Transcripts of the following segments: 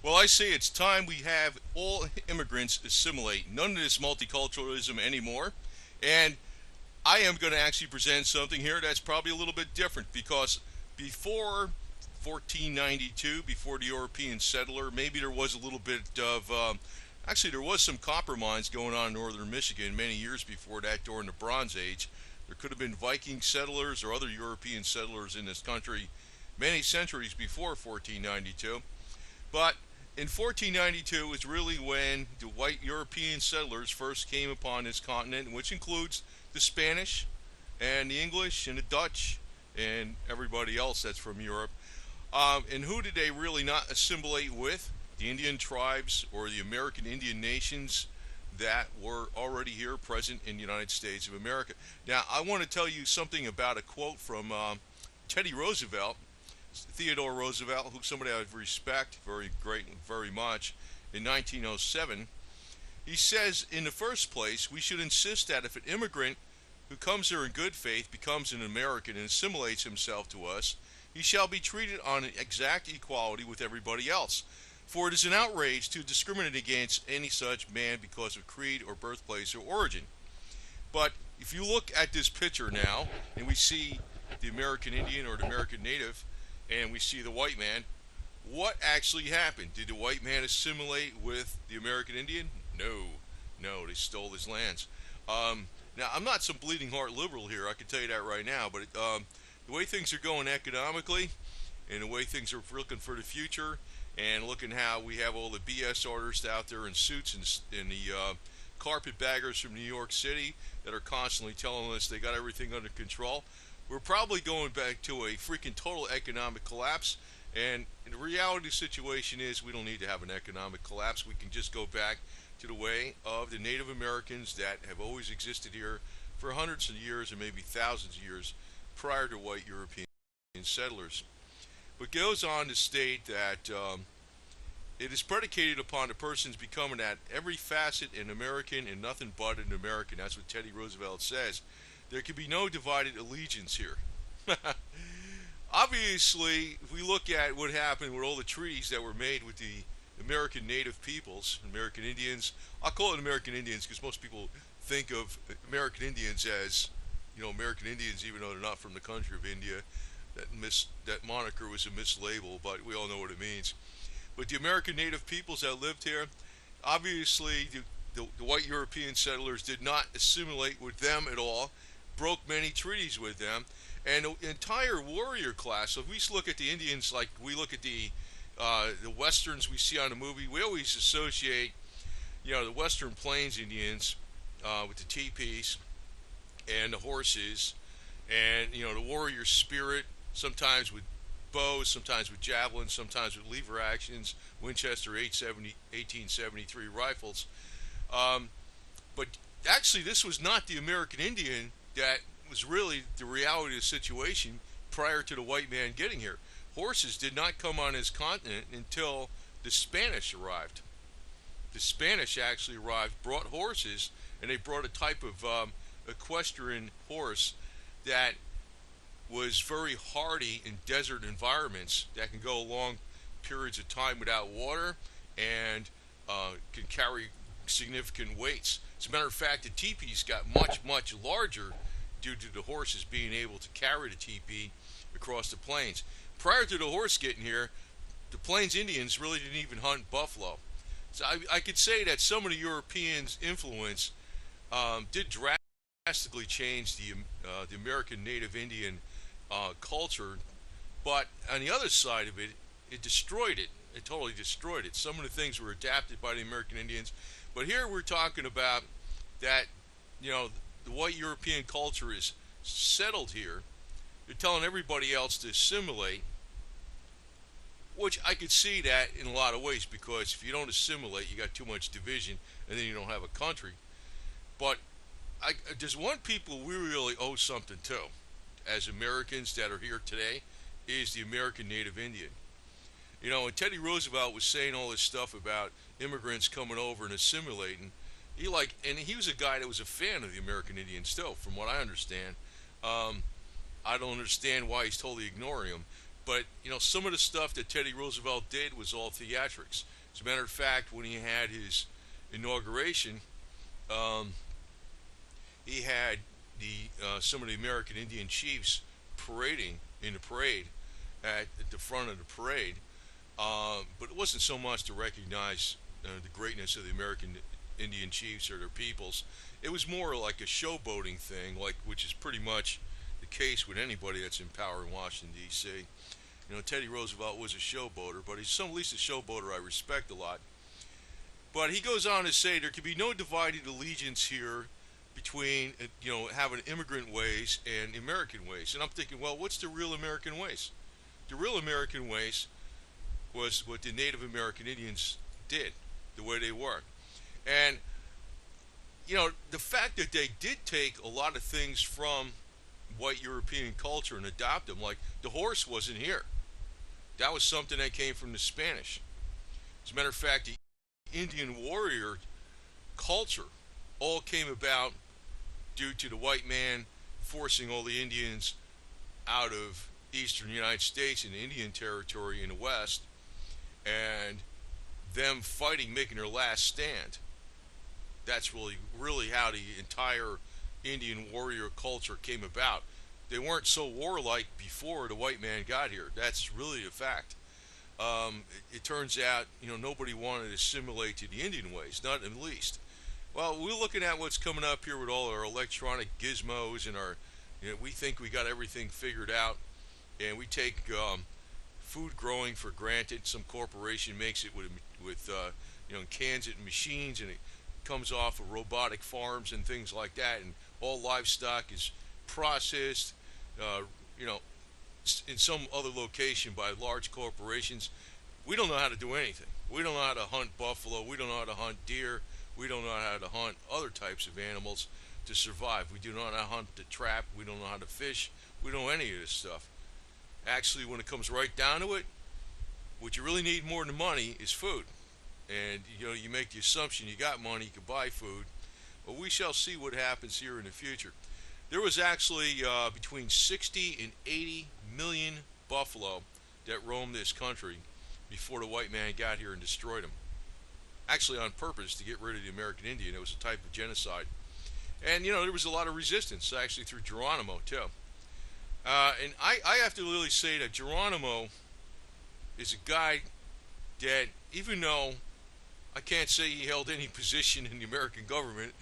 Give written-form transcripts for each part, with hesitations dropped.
Well, I say it's time we have all immigrants assimilate. None of this multiculturalism anymore. And I am going to actually present something here that's probably a little bit different because before 1492, before the European settler, maybe there was a little bit of. Actually, there was some copper mines going on in northern Michigan many years before that during the Bronze Age. There could have been Viking settlers or other European settlers in this country many centuries before 1492. But in 1492 is really when the white European settlers first came upon this continent, which includes the Spanish and the English and the Dutch and everybody else that's from Europe. And who did they really not assimilate with? The Indian tribes or the American Indian nations that were already here present in the United States of America. Now, I want to tell you something about a quote from Teddy Roosevelt, Theodore Roosevelt, who somebody I respect very great, very much, in 1907. He says, in the first place, we should insist that if an immigrant who comes here in good faith becomes an American and assimilates himself to us, he shall be treated on an exact equality with everybody else. For it is an outrage to discriminate against any such man because of creed or birthplace or origin. But if you look at this picture now, and we see the American Indian or the American Native, and we see the white man, what actually happened? Did the white man assimilate with the American Indian? No, they stole his lands. Now, I'm not some bleeding heart liberal here, I can tell you that right now, but the way things are going economically, and the way things are looking for the future, and looking how we have all the BS artists out there in suits and the carpetbaggers from New York City that are constantly telling us they got everything under control, we're probably going back to a freaking total economic collapse. And the reality of the situation is we don't need to have an economic collapse. We can just go back to the way of the Native Americans that have always existed here for hundreds of years and maybe thousands of years prior to white European settlers. But goes on to state that it is predicated upon the person's becoming at every facet an American and nothing but an American. That's what Teddy Roosevelt says. There can be no divided allegiance here. Obviously, if we look at what happened with all the treaties that were made with the American Native peoples, American Indians, I'll call it American Indians because most people think of American Indians as, American Indians, even though they're not from the country of India. That moniker was a mislabel, but we all know what it means. But the American Native peoples that lived here, obviously the white European settlers did not assimilate with them at all, broke many treaties with them, and the entire warrior class. So if we look at the Indians like we look at the westerns we see on the movie, we always associate, the Western Plains Indians with the teepees and the horses, and the warrior spirit, sometimes with bows, sometimes with javelins, sometimes with lever actions, Winchester 1873 rifles. But actually, this was not the American Indian that was really the reality of the situation prior to the white man getting here. Horses did not come on his continent until the Spanish arrived. The Spanish actually arrived, brought horses, and they brought a type of equestrian horse that was very hardy in desert environments that can go long periods of time without water and can carry significant weights. As a matter of fact, the teepees got much, much larger due to the horses being able to carry the teepee across the plains. Prior to the horse getting here, the Plains Indians really didn't even hunt buffalo. So I could say that some of the Europeans' influence did drastically change the American Native Indian culture, but on the other side of it, it destroyed it. It totally destroyed it. Some of the things were adapted by the American Indians, but here we're talking about that, the white European culture is settled here. They're telling everybody else to assimilate, which I could see that in a lot of ways, because if you don't assimilate, you got too much division, and then you don't have a country. But there's one people we really owe something to, as Americans that are here today, is the American Native Indian. When Teddy Roosevelt was saying all this stuff about immigrants coming over and assimilating, and he was a guy that was a fan of the American Indian still, from what I understand. I don't understand why he's totally ignoring him. But, some of the stuff that Teddy Roosevelt did was all theatrics. As a matter of fact, when he had his inauguration, um, he had some of the American Indian chiefs parading in the parade at the front of the parade. But it wasn't so much to recognize the greatness of the American Indian chiefs or their peoples. It was more like a showboating thing, like which is pretty much the case with anybody that's in power in Washington D.C. You know, Teddy Roosevelt was a showboater, but he's at least a showboater I respect a lot. But he goes on to say there can be no divided allegiance here between having immigrant ways and American ways. And I'm thinking, well, what's the real American ways? The real American ways was what the Native American Indians did, the way they were. And the fact that they did take a lot of things from white European culture and adopt them, like the horse wasn't here. That was something that came from the Spanish. As a matter of fact, the Indian warrior culture all came about due to the white man forcing all the Indians out of eastern United States and Indian territory in the West, and them fighting, making their last stand. That's really how the entire Indian warrior culture came about. They weren't so warlike before the white man got here. That's really a fact. It turns out, nobody wanted to assimilate to the Indian ways, not in the least. Well, we're looking at what's coming up here with all our electronic gizmos and we think we got everything figured out, and we take food growing for granted. Some corporation makes it with cans it in machines, and it comes off of robotic farms and things like that, and all livestock is processed, in some other location by large corporations. We don't know how to do anything. We don't know how to hunt buffalo. We don't know how to hunt deer. We don't know how to hunt other types of animals to survive. We do not know how to hunt to trap. We don't know how to fish. We don't know any of this stuff. Actually, when it comes right down to it, what you really need more than money is food. And you make the assumption you got money, you can buy food. But we shall see what happens here in the future. There was actually between 60 and 80 million buffalo that roamed this country before the white man got here and destroyed them. Actually on purpose to get rid of the American Indian. It was a type of genocide. And, there was a lot of resistance, actually, through Geronimo, too. And I have to really say that Geronimo is a guy that, even though I can't say he held any position in the American government,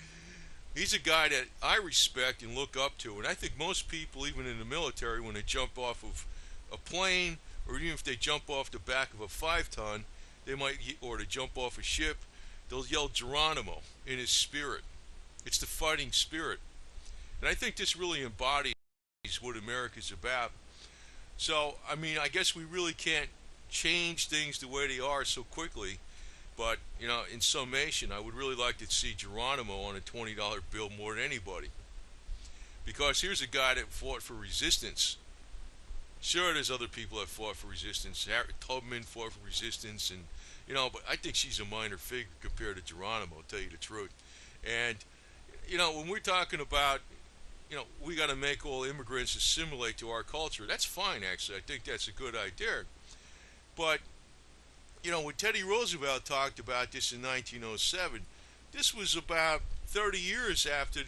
he's a guy that I respect and look up to. And I think most people, even in the military, when they jump off of a plane, or even if they jump off the back of a 5-ton, or to jump off a ship, they'll yell Geronimo in his spirit. It's the fighting spirit. And I think this really embodies what America's about. So, I guess we really can't change things the way they are so quickly. But, in summation, I would really like to see Geronimo on a $20 bill more than anybody. Because here's a guy that fought for resistance. Sure, there's other people that fought for resistance. Harriet Tubman fought for resistance, and but I think she's a minor figure compared to Geronimo, to tell you the truth. And when we're talking about, we got to make all immigrants assimilate to our culture. That's fine, actually. I think that's a good idea. But when Teddy Roosevelt talked about this in 1907, this was about 30 years after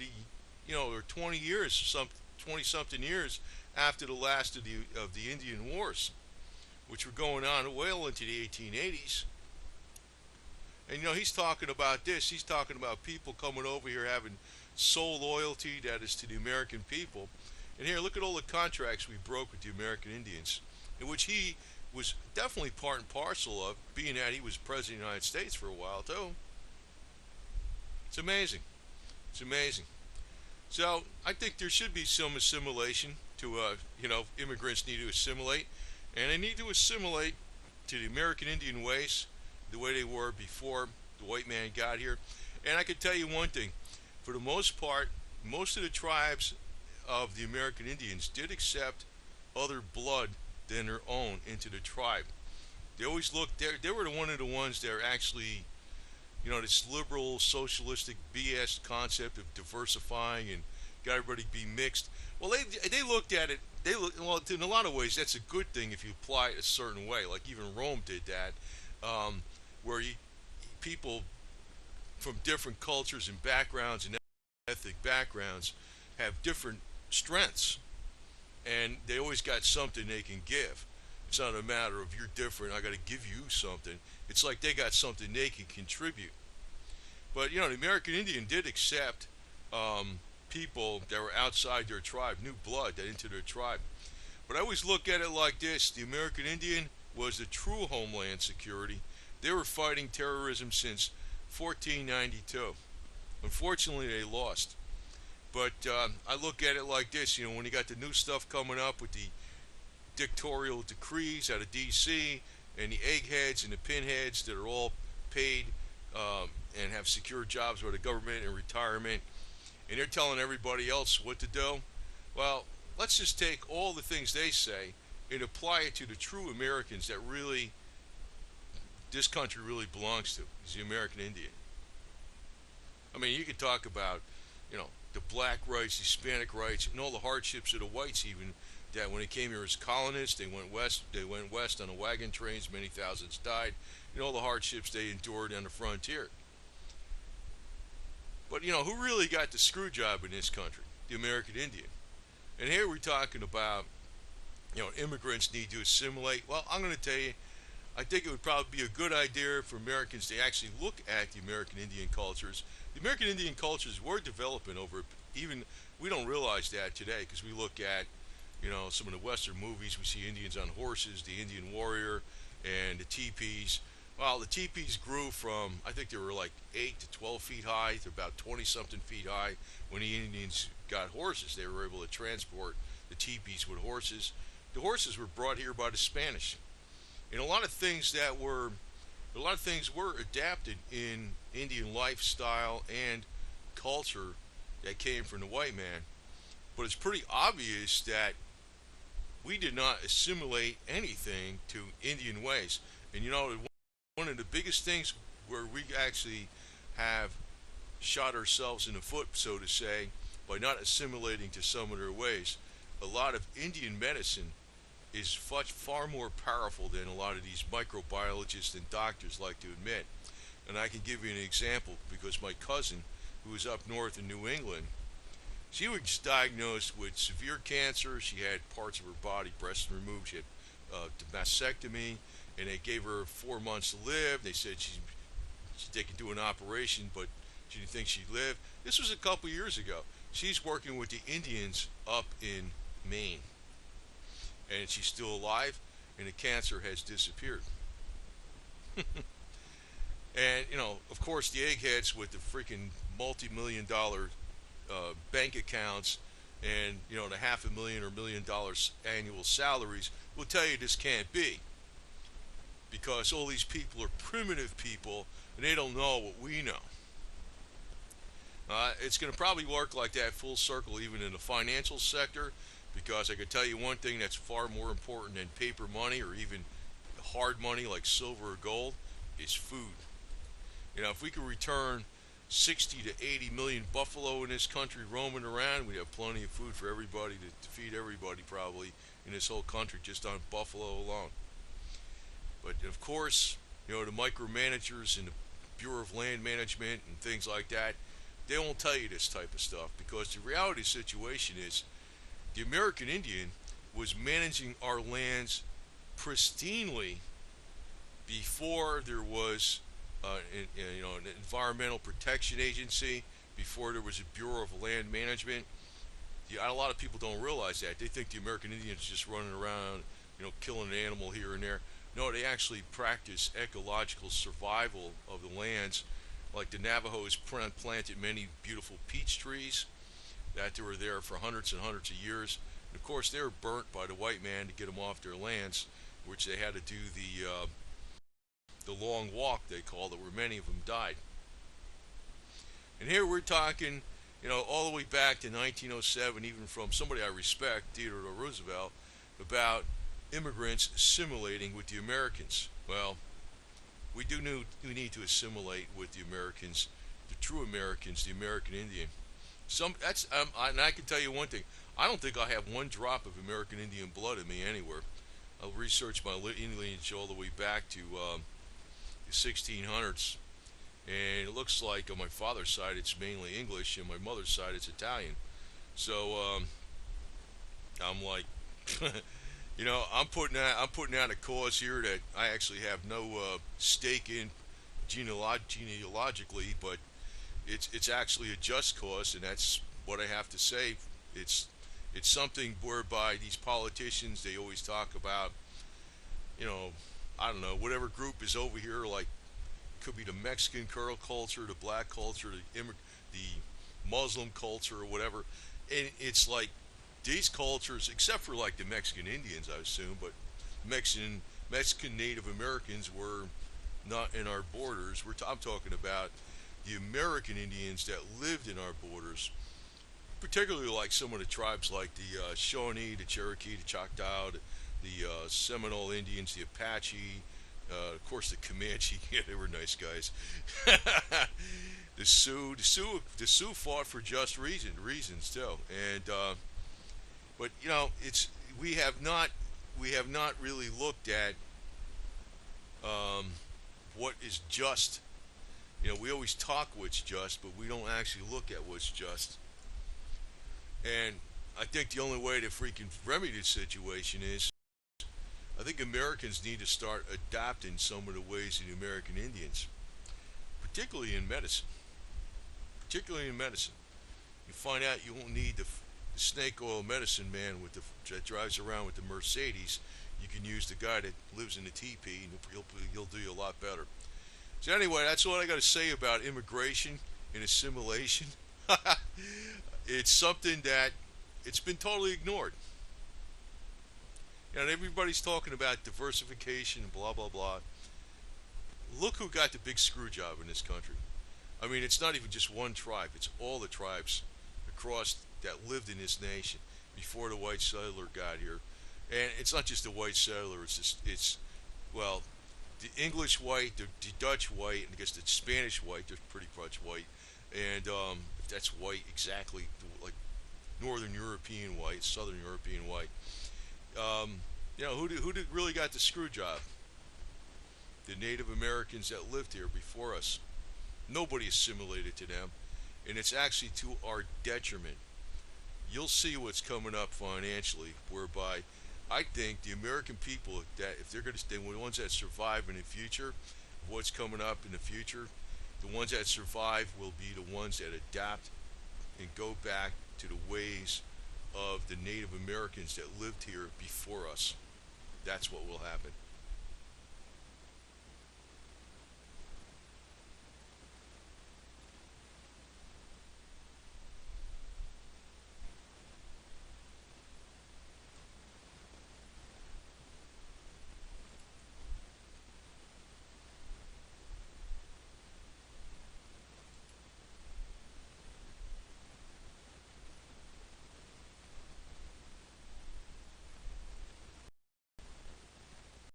or 20 years, 20-something years after the last of the Indian Wars, which were going on well into the 1880s. And he's talking about this. He's talking about people coming over here having sole loyalty, that is to the American people. And here, look at all the contracts we broke with the American Indians, in which he was definitely part and parcel of, being that he was president of the United States for a while too. It's amazing. It's amazing. So I think there should be some assimilation to, immigrants need to assimilate, and they need to assimilate to the American Indian ways, the way they were before the white man got here. And I can tell you one thing, for the most part, most of the tribes of the American Indians did accept other blood than their own into the tribe. They always looked, they were one of the ones that are actually, this liberal, socialistic BS concept of diversifying and got everybody be mixed. Well, they looked at it, well, in a lot of ways, that's a good thing if you apply it a certain way. Like even Rome did that. where people from different cultures and backgrounds and ethnic backgrounds have different strengths, and they always got something they can give. It's not a matter of you're different, I got to give you something. It's like they got something they can contribute. But the American Indian did accept people that were outside their tribe, new blood that entered their tribe. But I always look at it like this: the American Indian was the true homeland security. They were fighting terrorism since 1492. Unfortunately, they lost. But I look at it like this: when you got the new stuff coming up with the dictatorial decrees out of D.C. and the eggheads and the pinheads that are all paid and have secure jobs by the government and retirement, and they're telling everybody else what to do. Well, let's just take all the things they say and apply it to the true Americans that really this country really belongs to, is the American Indian. I mean, you could talk about, the black rights, Hispanic rights, and all the hardships of the whites, even that when they came here as colonists, they went west. They went west on the wagon trains. Many thousands died. All the hardships they endured on the frontier. But who really got the screw job in this country? The American Indian. And here we're talking about, immigrants need to assimilate. Well, I'm going to tell you, I think it would probably be a good idea for Americans to actually look at the American Indian cultures. The American Indian cultures were developing over, even we don't realize that today because we look at, some of the Western movies. We see Indians on horses, the Indian warrior, and the teepees. Well, the teepees grew from, I think they were like 8 to 12 feet high to about 20-something feet high. When the Indians got horses, they were able to transport the teepees with horses. The horses were brought here by the Spanish. And a lot of things were adapted in Indian lifestyle and culture that came from the white man. But it's pretty obvious that we did not assimilate anything to Indian ways. And one of the biggest things where we actually have shot ourselves in the foot, so to say, by not assimilating to some of their ways. A lot of Indian medicine is far more powerful than a lot of these microbiologists and doctors like to admit. And I can give you an example because my cousin, who was up north in New England, she was diagnosed with severe cancer. She had parts of her body, breast removed. She had a mastectomy, and they gave her 4 months to live. They said they could do an operation, but she didn't think she'd live. This was a couple years ago. She's working with the Indians up in Maine, and she's still alive, and the cancer has disappeared. And of course, the eggheads with the freaking multi-million-dollar bank accounts and the $500,000 or $1 million annual salaries will tell you this can't be, because all these people are primitive people and they don't know what we know. It's going to probably work like that full circle even in the financial sector, because I can tell you one thing that's far more important than paper money or even hard money like silver or gold is food. If we could return 60 to 80 million buffalo in this country roaming around, we'd have plenty of food for everybody to feed everybody probably in this whole country just on buffalo alone. But of course, the micromanagers and the Bureau of Land Management and things like that, they won't tell you this type of stuff, because the reality of the situation is the American Indian was managing our lands pristinely before there was an environmental protection agency, before there was a Bureau of Land Management. A lot of people don't realize that. They think the American Indians are just running around, killing an animal here and there. No, they actually practice ecological survival of the lands. Like the Navajos planted many beautiful peach trees that were there for hundreds and hundreds of years. And of course, they were burnt by the white man to get them off their lands, which they had to do the long walk, they called it, where many of them died. And here we're talking, all the way back to 1907, even from somebody I respect, Theodore Roosevelt, about immigrants assimilating with the Americans. Well, we need to assimilate with the Americans, the true Americans, the American Indian. And I can tell you one thing: I don't think I have one drop of American Indian blood in me anywhere. I'll research my lineage all the way back to the 1600s, and it looks like on my father's side it's mainly English, and my mother's side it's Italian. So I'm like, I'm putting out a cause here that I actually have no stake in genealogically, but it's actually a just cause, and that's what I have to say. It's it's something whereby these politicians, they always talk about, you know, I don't know, whatever group is over here, like could be the Mexican curl culture, the black culture, the Muslim culture, or whatever, and it's like these cultures, except for like the Mexican Indians, I assume, but Mexican Native Americans were not in our borders. I'm talking about the American Indians that lived in our borders, particularly like some of the tribes like the Shawnee, the Cherokee, the Choctaw, the Seminole Indians, the Apache, of course the Comanche. Yeah, they were nice guys. The Sioux fought for just reasons too, and but it's we have not we have not really looked at um, what is just. We always talk what's just, but we don't actually look at what's just. And I think the only way to freaking remedy the situation is I think Americans need to start adopting some of the ways of the American Indians, particularly in medicine. Particularly in medicine, you find out you won't need the snake oil medicine man that drives around with the Mercedes. You can use the guy that lives in the teepee, and he'll do you a lot better. So anyway, that's all I got to say about immigration and assimilation. It's something that it's been totally ignored. And everybody's talking about diversification and blah blah blah. Look who got the big screw job in this country. I mean, it's not even just one tribe; it's all the tribes across that lived in this nation before the white settler got here. And it's not just the white settler; it's well, the English white, the Dutch white, and I guess the Spanish white. They're pretty much white, and if that's white exactly, like Northern European white, Southern European white. Who did really got the screw job? The Native Americans that lived here before us. Nobody assimilated to them, and it's actually to our detriment. You'll see what's coming up financially, whereby I think the American people, that if they're going to stay, the ones that survive in the future, what's coming up in the future, the ones that survive will be the ones that adapt and go back to the ways of the Native Americans that lived here before us. That's what will happen.